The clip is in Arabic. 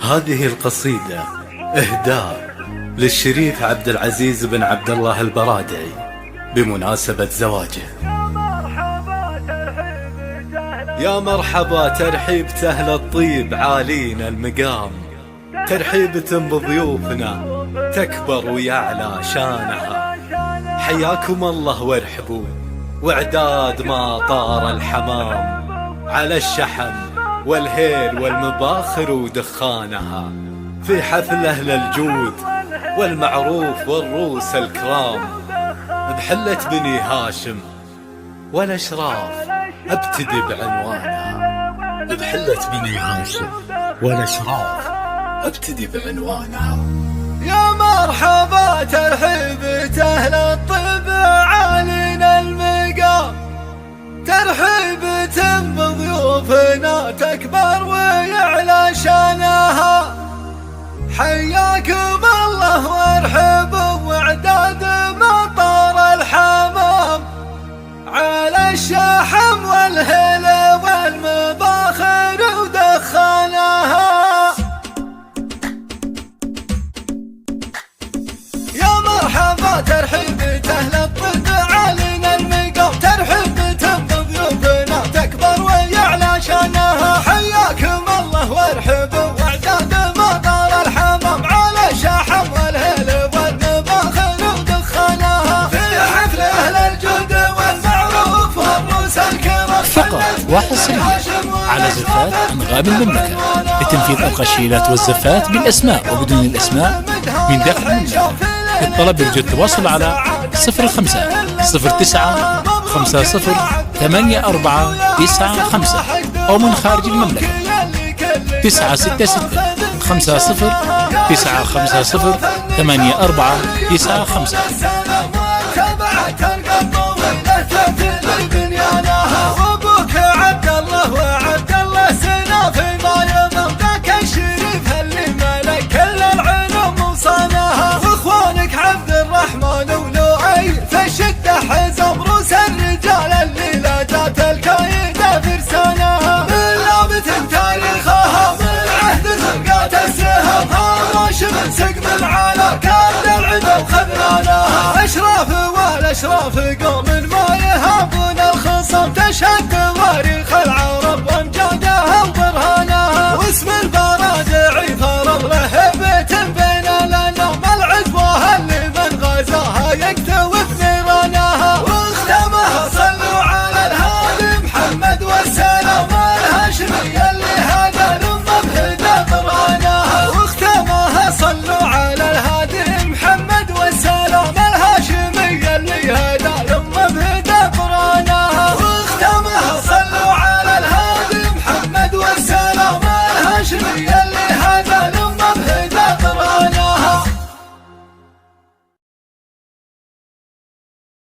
هذه القصيدة إهداء للشريف عبد العزيز بن عبد الله البرادعي بمناسبة زواجه. يا مرحبا ترحيبة أهل الطيب عالين المقام، ترحيبة بضيوفنا تكبر ويعلى شانها. حياكم الله وارحبوا واعداد ما طار الحمام، على الشحم والهيل والمباخر ودخانها، في حفل أهل الجود والمعروف والروس الكرام، بحلة بني هاشم والأشراف ابتدي بعنوانها. بحلة بني هاشم والأشراف ابتدي بعنوانها. يا مرحبا ترحيبة أهل الطيب عالين المقام، ترحيبة بضيوفنا تكبر ويعلى شانها. حياكم الله وارحبوا واعداد مطار الحمام، على الشحم والهيل والمباخر ودخانها. يا مرحبا ترحيبة أهل الطب عالين المقام، ترحيبة بضيوفنا تكبر ويعلى شانها. حياكم الله وارحبوا واعداد مطار الحمام، على الشحم والهيل والمباخر ودخانها، في حفل أهل الجود والمعروف والروس الكرام. فقط وحصريا على زفات أنغام المملكة لتنفيذ القشيلات والزفات بالأسماء وبدون الأسماء من داخل المملكة. للطلب يرجى التواصل على 05 09 50 8495 أو من خارج المملكة 966 50 950 8495. وابوك عبد الله وعبد الله سنا فيما يضم ذاك الشريف اللي ملك كل العلوم وصانها. واخوانك عبد الرحمن ولؤي في الشدة حزم روس الرجال اللي لا جات الكايدة فرسانها. من لابة تاريخها من عهد زرقات السهم، هاشم سقم العلا كان العدو خذلانها. اشراف والاشراف قوم ما يهابون الخصم، تشهد تواريخ العرب وامجاد